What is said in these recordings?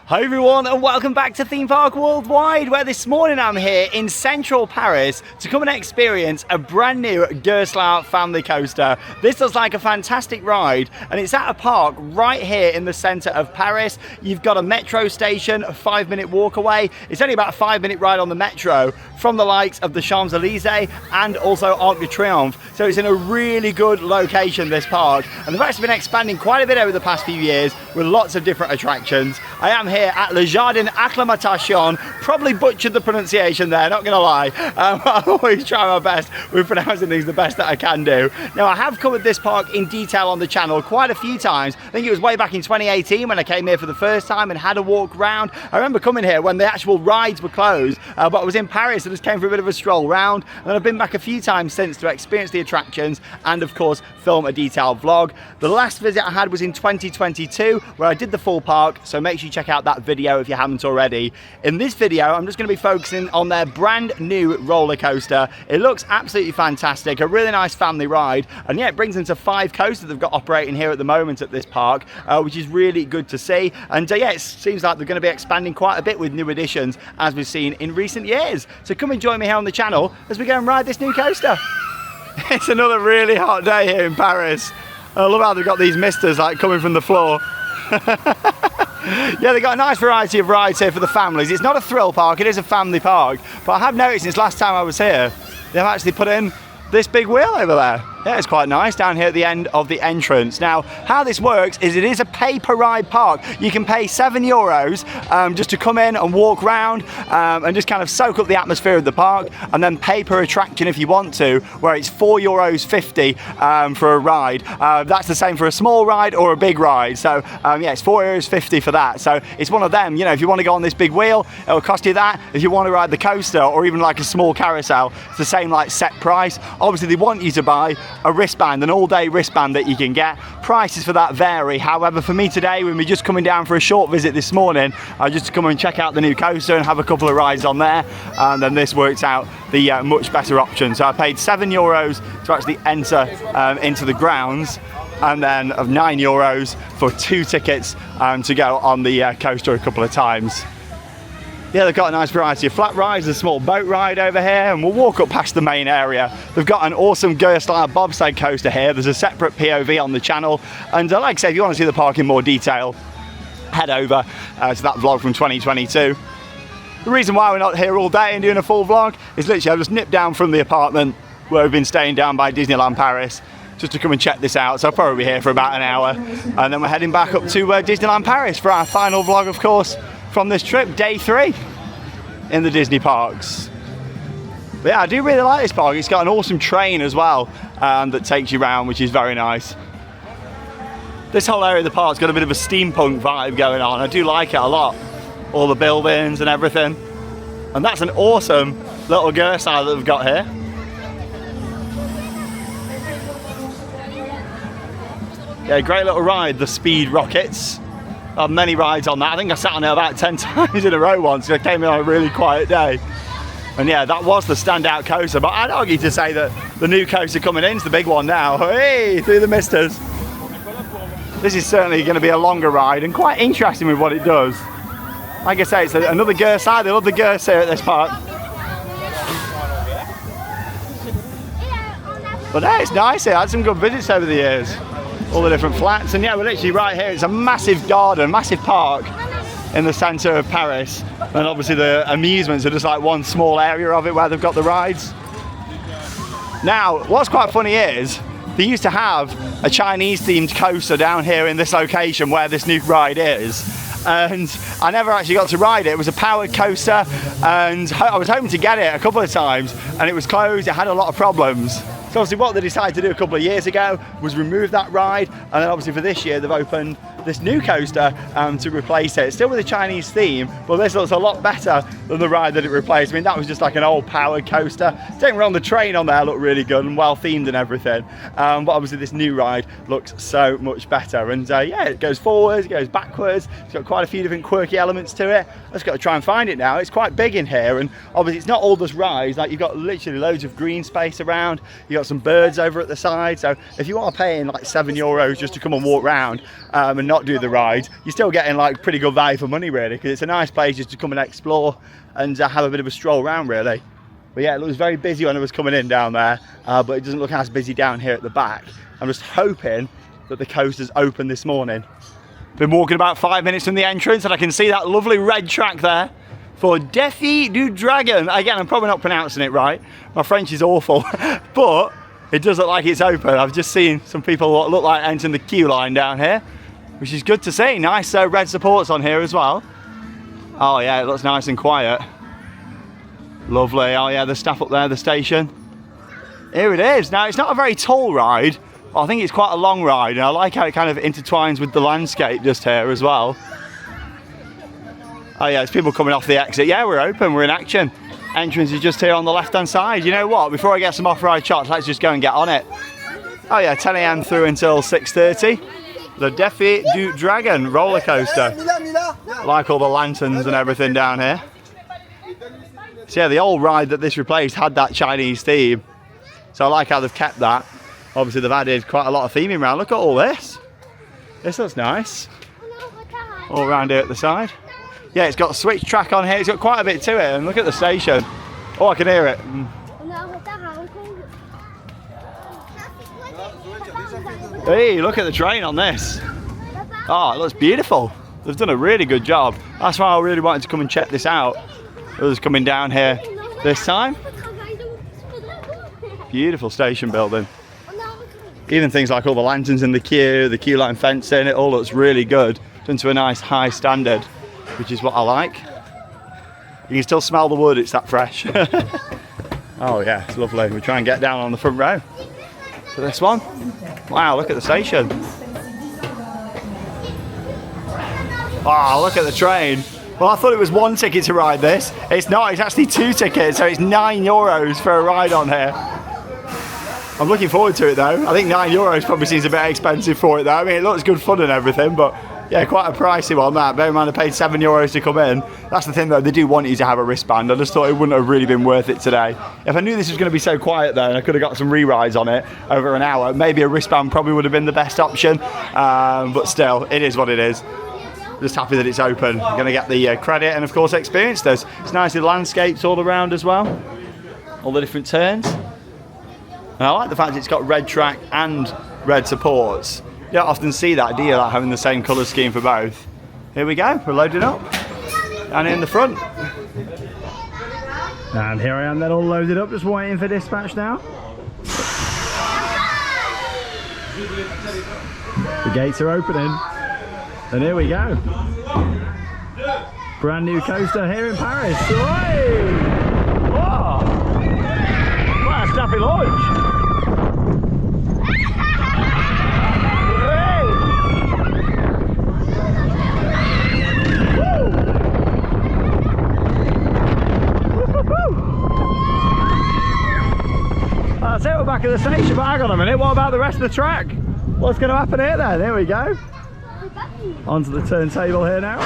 Hi everyone and welcome back to Theme Park Worldwide, where this morning I'm here in central Paris to come and experience a brand new Gerstlauer family coaster. This looks like a fantastic ride and it's at a park right here in the centre of Paris. You've got a metro station, a 5-minute walk away. It's only about a 5-minute ride on the metro from the likes of the Champs-Élysées and also Arc de Triomphe. So it's in a really good location, this park, and they've actually been expanding quite a bit over the past few years with lots of different attractions. I am here at Le Jardin Acclimatation. Probably butchered the pronunciation there, not gonna lie. I always try my best with pronouncing things the best that I can do. Now I have covered this park in detail on the channel quite a few times. I think it was way back in 2018 when I came here for the first time and had a walk around. I remember coming here when the actual rides were closed, but I was in Paris, so just came for a bit of a stroll round, and I've been back a few times since to experience the attractions and of course film a detailed vlog. The last visit I had was in 2022 where I did the full park, so make sure you check out that video if you haven't already. In this video I'm just going to be focusing on their brand new roller coaster. It looks absolutely fantastic, a really nice family ride, and yeah, it brings them to 5 coasters they've got operating here at the moment at this park, which is really good to see. And yeah, it seems like they're going to be expanding quite a bit with new additions as we've seen in recent years. So come and join me here on the channel as we go and ride this new coaster. It's another really hot day here in Paris. I love how they've got these misters like coming from the floor. Yeah, they've got a nice variety of rides here for the families. It's not a thrill park, it is a family park, but I have noticed since last time I was here they've actually put in this big wheel over there. Yeah, it's quite nice down here at the end of the entrance. Now, how this works is it is a pay-per-ride park. You can pay €7 just to come in and walk around and just kind of soak up the atmosphere of the park, and then pay per attraction if you want to, where it's €4.50 for a ride. That's the same for a small ride or a big ride. So yeah, it's €4.50 for that. So it's one of them, you know, if you want to go on this big wheel, it'll cost you that. If you want to ride the coaster or even like a small carousel, it's the same like set price. Obviously, they want you to buy a wristband, an all-day wristband that you can get. Prices for that vary. However, for me today, when we're just coming down for a short visit this morning, just to come and check out the new coaster and have a couple of rides on there, and then this works out the much better option. So I paid €7 to actually enter into the grounds, and then of €9 for 2 tickets to go on the coaster a couple of times. Yeah, they've got a nice variety of flat rides, a small boat ride over here, and we'll walk up past the main area. They've got an awesome Gerstlauer bobsled coaster here. There's a separate POV on the channel, and like I said, if you want to see the park in more detail, head over to that vlog from 2022. The reason why we're not here all day and doing a full vlog is literally I've just nipped down from the apartment where we've been staying down by Disneyland Paris just to come and check this out. So I'll probably be here for about an hour, and then we're heading back up to Disneyland Paris for our final vlog, of course, from this trip, day 3 in the Disney parks. But yeah, I do really like this park. It's got an awesome train as well that takes you around, which is very nice. This whole area of the park's got a bit of a steampunk vibe going on. I do like it a lot. All the buildings and everything. And that's an awesome little Gerstlauer that we've got here. Yeah, great little ride, the Speed Rockets. I have many rides on that. I think I sat on it about 10 times in a row once. I came in on a really quiet day. And yeah, that was the standout coaster. But I'd argue to say that the new coaster coming in is the big one now. Hey, through the misters. This is certainly going to be a longer ride and quite interesting with what it does. Like I say, it's another Gerstlauer. They love the Gers here at this park. But yeah, it's nice here. I had some good visits over the years. All the different flats, and yeah, we're literally right here. It's a massive garden, massive park in the centre of Paris, and obviously the amusements are just like one small area of it where they've got the rides. Now, what's quite funny is they used to have a Chinese themed coaster down here in this location where this new ride is, and I never actually got to ride it. It was a powered coaster, and I was hoping to get it a couple of times, and it was closed. It had a lot of problems. So obviously what they decided to do a couple of years ago was remove that ride, and then obviously for this year they've opened this new coaster to replace it. Still with a Chinese theme, but this looks a lot better than the ride that it replaced. I mean, that was just like an old powered coaster. Don't get me wrong, the train on there looked really good and well themed and everything, but obviously this new ride looks so much better. And yeah, it goes forwards, it goes backwards. It's got quite a few different quirky elements to it. I've just got to try and find it now. It's quite big in here, and obviously it's not all just rides. Like, you've got literally loads of green space around. You've got some birds over at the side. So if you are paying like €7 just to come and walk around and not not do the ride, you're still getting like pretty good value for money really, because it's a nice place just to come and explore and have a bit of a stroll around really. But yeah, it looks very busy when I was coming in down there, but it doesn't look as busy down here at the back. I'm just hoping that the coaster's open this morning. Been walking about 5 minutes from the entrance and I can see that lovely red track there for Défi du Dragon. Again, I'm probably not pronouncing it right. My French is awful, but it does look like it's open. I've just seen some people look like entering the queue line down here, which is good to see. Nice red supports on here as well. Oh yeah, it looks nice and quiet. Lovely. Oh yeah, the staff up there, the station. Here it is. Now, it's not a very tall ride. I think it's quite a long ride, and I like how it kind of intertwines with the landscape just here as well. Oh yeah, there's people coming off the exit. Yeah, we're open, we're in action. Entrance is just here on the left-hand side. You know what, before I get some off-ride shots, let's just go and get on it. Oh yeah, 10 AM through until 6:30. The Défi du Dragon roller coaster. Like all the lanterns and everything down here. So yeah, the old ride that this replaced had that Chinese theme. So I like how they've kept that. Obviously they've added quite a lot of theming around. Look at all this. This looks nice. All around here at the side. Yeah, it's got a switch track on here. It's got quite a bit to it. And look at the station. Oh, I can hear it. Hey, look at the train on this. Oh, it looks beautiful. They've done a really good job. That's why I really wanted to come and check this out. I was coming down here this time. Beautiful station building. Even things like all the lanterns in the queue line fencing, it all looks really good. Done to a nice high standard, which is what I like. You can still smell the wood, it's that fresh. Oh yeah, it's lovely. We try and get down on the front row for this one. Wow, look at the station. Wow, look at the train. Well, I thought it was 1 ticket to ride this. It's not, it's actually 2 tickets, so it's €9 for a ride on here. I'm looking forward to it though. I think €9 probably seems a bit expensive for it though. I mean, it looks good fun and everything, but yeah, quite a pricey one that. Bear in mind I paid €7 to come in. That's the thing though, they do want you to have a wristband. I just thought it wouldn't have really been worth it today. If I knew this was going to be so quiet though, and I could have got some re-rides on it over an hour, maybe a wristband probably would have been the best option. But still, it is what it is. Just happy that it's open. I'm going to get the credit and of course experience this. It's nicely landscaped all around as well. All the different turns. And I like the fact it's got red track and red supports. You don't often see that, do you, like having the same colour scheme for both. Here we go, we're loading up. And in the front. And here I am then all loaded up, just waiting for dispatch now. The gates are opening. And here we go. Brand new coaster here in Paris. Whoa! What a snappy launch! That's it, we're back at the station, but hang on a minute, what about the rest of the track? What's going to happen here then? There we go. Onto the turntable here now.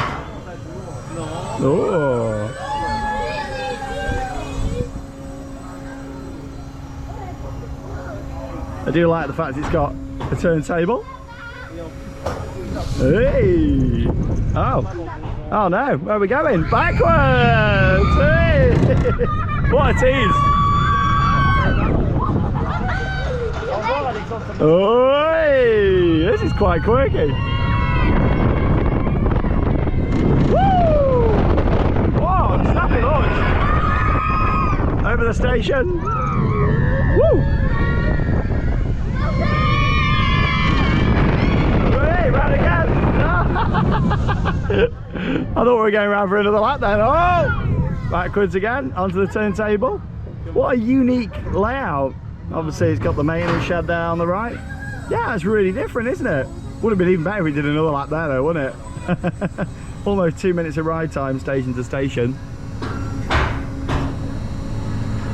Oh. I do like the fact it's got a turntable. Hey! Oh. Oh no, where are we going? Backwards! Hey! What a tease! Oh, hey! This is quite quirky. Launch. Over the station. Woo! Hey, round again. I thought we were going round for another lap then. Oh! Backwards again, onto the turntable. What a unique layout. Obviously it's got the maintenance shed there on the right. Yeah, it's really different, isn't it? Would have been even better if we did another lap there though, wouldn't it? Almost 2 minutes of ride time, station to station.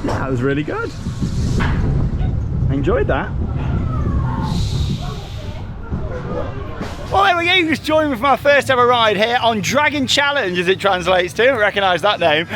Yeah, that was really good. I enjoyed that. Well, there we go. You just joined me for my first ever ride here on Dragon Challenge, as it translates to. I recognise that name.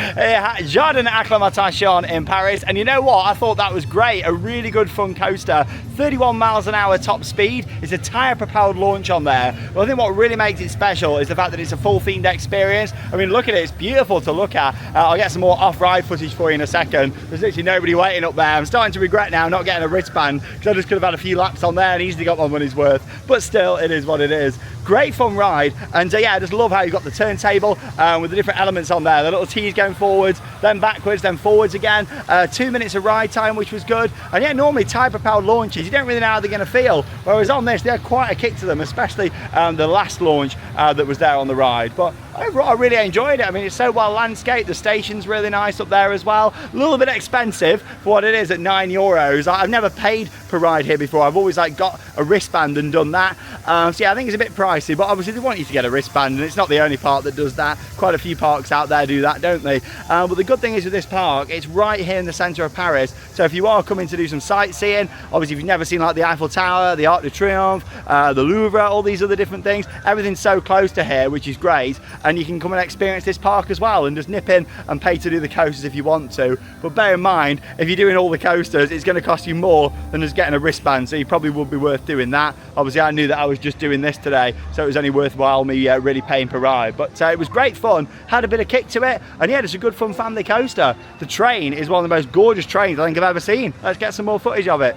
Jardin Acclimatation in Paris. And you know what? I thought that was great. A really good fun coaster. 31 miles an hour top speed. It's a tyre propelled launch on there. But I think what really makes it special is the fact that it's a full themed experience. I mean, look at it. It's beautiful to look at. I'll get some more off-ride footage for you in a second. There's literally nobody waiting up there. I'm starting to regret now not getting a wristband, because I just could have had a few laps on there and easily got my money's worth. But still, it is what it is. Great fun ride, and yeah, I just love how you've got the turntable with the different elements on there. The little T's going forwards, then backwards, then forwards again. 2 minutes of ride time, which was good. And yeah, normally tyre propelled launches, you don't really know how they're going to feel. Whereas on this, they had quite a kick to them, especially the last launch that was there on the ride. But overall, I really enjoyed it. I mean, it's so well landscaped. The station's really nice up there as well. A little bit expensive for what it is at €9. I've never paid per ride here before. I've always like got a wristband and done that. So yeah, I think it's a bit pricey, but obviously they want you to get a wristband, and it's not the only park that does that. Quite a few parks out there do that, don't they? But the good thing is with this park, it's right here in the centre of Paris. So if you are coming to do some sightseeing, obviously if you've never seen like the Eiffel Tower, the Arc de Triomphe, the Louvre, all these other different things, everything's so close to here, which is great. And you can come and experience this park as well, and just nip in and pay to do the coasters if you want to. But bear in mind, if you're doing all the coasters, it's going to cost you more than just getting a wristband, so you probably would be worth doing that. Obviously I knew that I was just doing this today, so it was only worthwhile me really paying per ride. But it was great fun, had a bit of kick to it, and yeah, it's a good fun family coaster. The train is one of the most gorgeous trains I think I've ever seen. Let's get some more footage of it.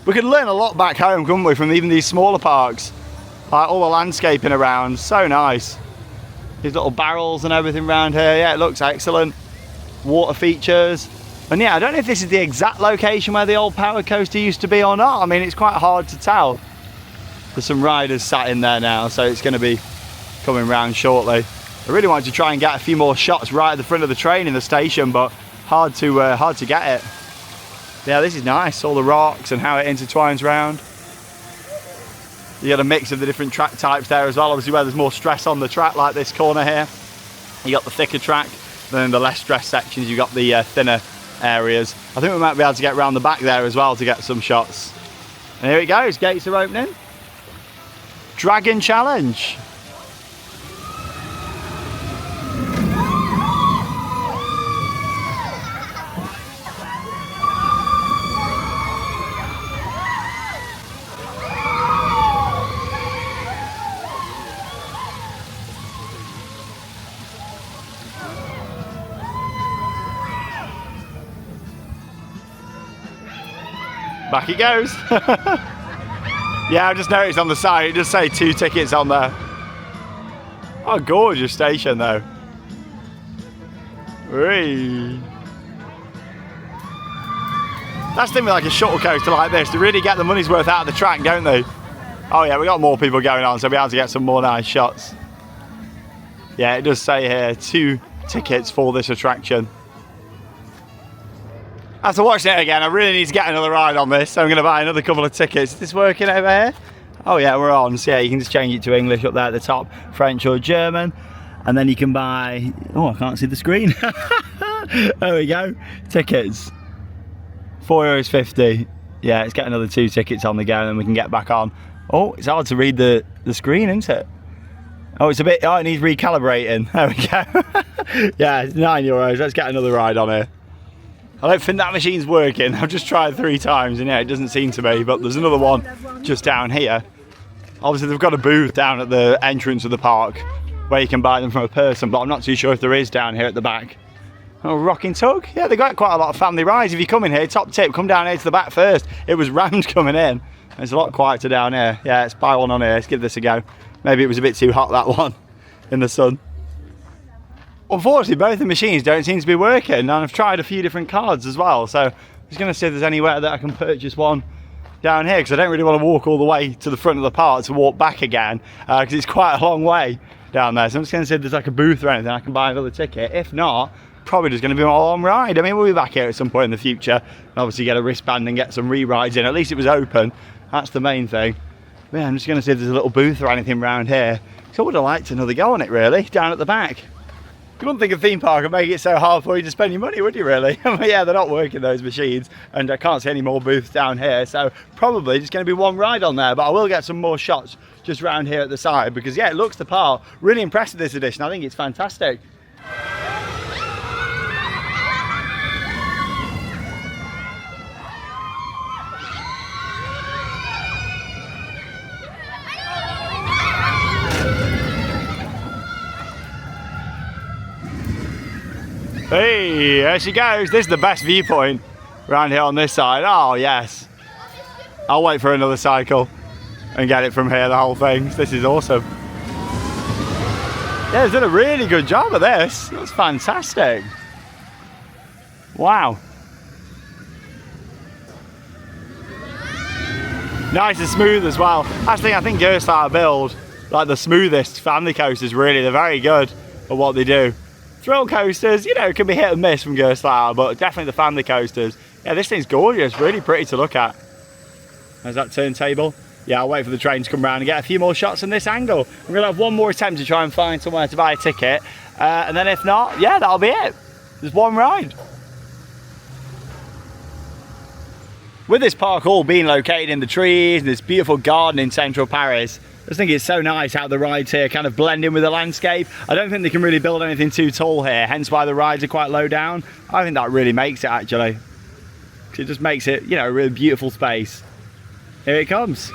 We could learn a lot back home, couldn't we, from even these smaller parks. Like all the landscaping around, so nice. These little barrels and everything around here, yeah, it looks excellent. Water features. And yeah, I don't know if this is the exact location where the old power coaster used to be or not. I mean, it's quite hard to tell. There's some riders sat in there now, so it's going to be coming round shortly. I really wanted to try and get a few more shots right at the front of the train in the station, but hard to get it. Yeah, this is nice, all the rocks and how it intertwines round. You got a mix of the different track types there as well, obviously where there's more stress on the track, like this corner here. You got the thicker track, then in the less stress sections you got the thinner areas. I think we might be able to get around the back there as well to get some shots. And here it goes, gates are opening. Dragon Challenge. Back it goes. Yeah, I just noticed on the side, it does say 2 tickets on there. Oh, gorgeous station though. Whee. That's the thing with like a shuttle coaster like this, to really get the money's worth out of the track, don't they? Oh yeah, we got more people going on, so we'll be able to get some more nice shots. Yeah, it does say here 2 tickets for this attraction. After watching it again, I really need to get another ride on this, so I'm going to buy another couple of tickets. Is this working over here? Oh yeah, we're on. So yeah, you can just change it to English up there at the top, French or German. And then you can buy, oh, I can't see the screen. There we go, tickets. €4.50. Yeah, let's get another 2 tickets on the go and then we can get back on. Oh, it's hard to read the screen, isn't it? Oh, it's a bit, oh, it needs recalibrating. There we go. Yeah, it's €9. Let's get another ride on here. I don't think that machine's working. I've just tried 3 times and yeah, it doesn't seem to be, but there's another one just down here. Obviously they've got a booth down at the entrance of the park where you can buy them from a person, but I'm not too sure if there is down here at the back. Oh, rocking tug. Yeah, they've got quite a lot of family rides. If you come in here, top tip, come down here to the back first. It was rammed coming in. It's a lot quieter down here. Yeah, let's buy one on here. Let's give this a go. Maybe it was a bit too hot, that one, in the sun. Unfortunately, both the machines don't seem to be working, and I've tried a few different cards as well, so I'm just going to see if there's anywhere that I can purchase one down here, because I don't really want to walk all the way to the front of the park to walk back again, because it's quite a long way down there. So I'm just going to see if there's like a booth or anything I can buy another ticket. If not, probably just going to be my long ride. I mean, we'll be back here at some point in the future, and obviously get a wristband and get some re-rides in. At least it was open. That's the main thing. But yeah, I'm just going to see if there's a little booth or anything around here. So I would have liked another go on it, really, down at the back. You wouldn't think a theme park would make it so hard for you to spend your money, would you really? Yeah, they're not working those machines, and I can't see any more booths down here, so probably just going to be one ride on there, but I will get some more shots just around here at the side, because yeah, it looks the part. Really impressed with this edition. I think it's fantastic. Hey, there she goes. This is the best viewpoint around here on this side. Oh yes. I'll wait for another cycle and get it from here, the whole thing. This is awesome. Yeah, they've done a really good job of this. That's fantastic. Wow. Nice and smooth as well. Actually, I think Gerstlauer build like the smoothest family coasters, really. They're very good at what they do. Thrill coasters, you know, can be hit and miss from Gerstlauer, but definitely the family coasters. Yeah, this thing's gorgeous, really pretty to look at. There's that turntable. Yeah, I'll wait for the train to come round and get a few more shots from this angle. I'm going to have one more attempt to try and find somewhere to buy a ticket. And then if not, yeah, that'll be it. There's one ride. With this park all being located in the trees and this beautiful garden in central Paris, I just think it's so nice how the rides here kind of blend in with the landscape. I don't think they can really build anything too tall here, hence why the rides are quite low down. I think that really makes it, actually. It just makes it, you know, a really beautiful space. Here it comes.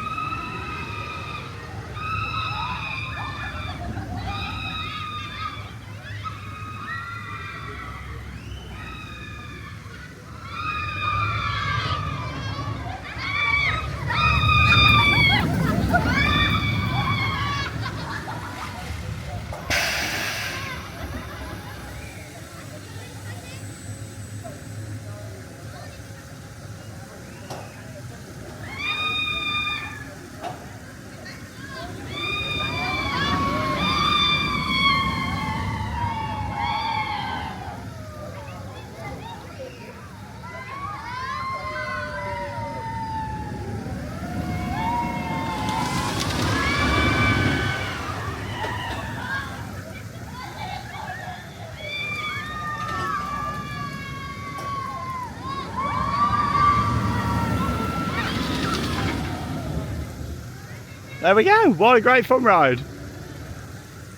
There we go, what a great fun ride.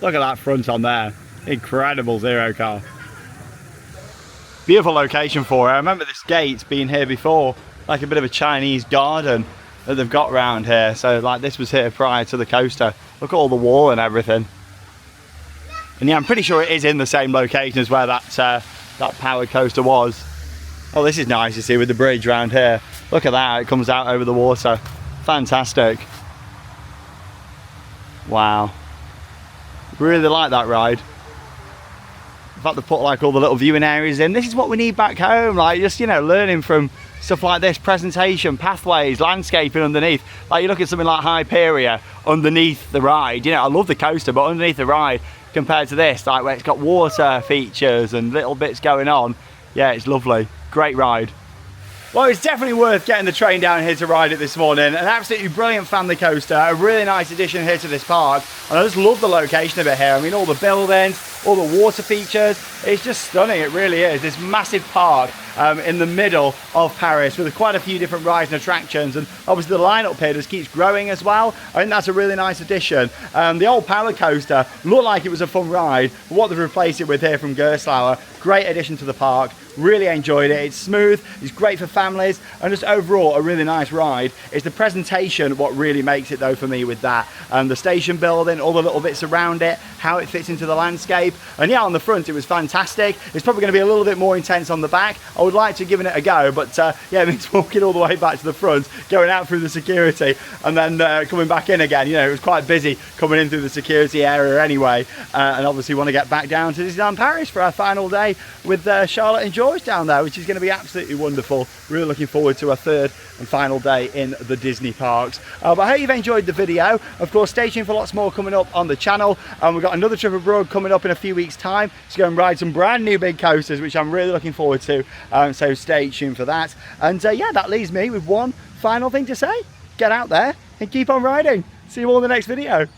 Look at that front on there. Incredible Zero car. Beautiful location for it. I remember this gate being here before, like a bit of a Chinese garden that they've got round here. So like this was here prior to the coaster. Look at all the wall and everything. And yeah, I'm pretty sure it is in the same location as where that powered coaster was. Oh, this is nice to see with the bridge round here. Look at that, it comes out over the water. Fantastic. Wow, really like that ride. In fact, they put like all the little viewing areas in. This is what we need back home, like just, you know, learning from stuff like this, presentation, pathways, landscaping underneath. Like you look at something like Hyperia underneath the ride, you know, I love the coaster, but underneath the ride compared to this, like where it's got water features and little bits going on, yeah, it's lovely, great ride. Well, it's definitely worth getting the train down here to ride it this morning. An absolutely brilliant family coaster, a really nice addition here to this park. And I just love the location of it here. I mean, all the buildings, all the water features, it's just stunning, it really is. This massive park in the middle of Paris with quite a few different rides and attractions, and obviously the lineup here just keeps growing as well. I think that's a really nice addition. The old power coaster looked like it was a fun ride, but what they've replaced it with here from Gerstlauer, great addition to the park. Really enjoyed it. It's smooth, it's great for families, and just overall a really nice ride. It's the presentation what really makes it though for me with that. The station building, all the little bits around it, how it fits into the landscape, and yeah, on the front it was fantastic. It's probably going to be a little bit more intense on the back. I would like to give it a go, but yeah, it means walking all the way back to the front, going out through the security, and then coming back in again. You know, it was quite busy coming in through the security area anyway, and obviously want to get back down to Disneyland Paris for our final day with Charlotte and George down there, which is going to be absolutely wonderful. Really looking forward to our third and final day in the Disney parks. But I hope you've enjoyed the video. Of course, stay tuned for lots more coming up on the channel. We've got another trip abroad coming up in a few weeks' time to go and ride some brand new big coasters, which I'm really looking forward to. So stay tuned for that. And yeah, that leaves me with one final thing to say. Get out there and keep on riding. See you all in the next video.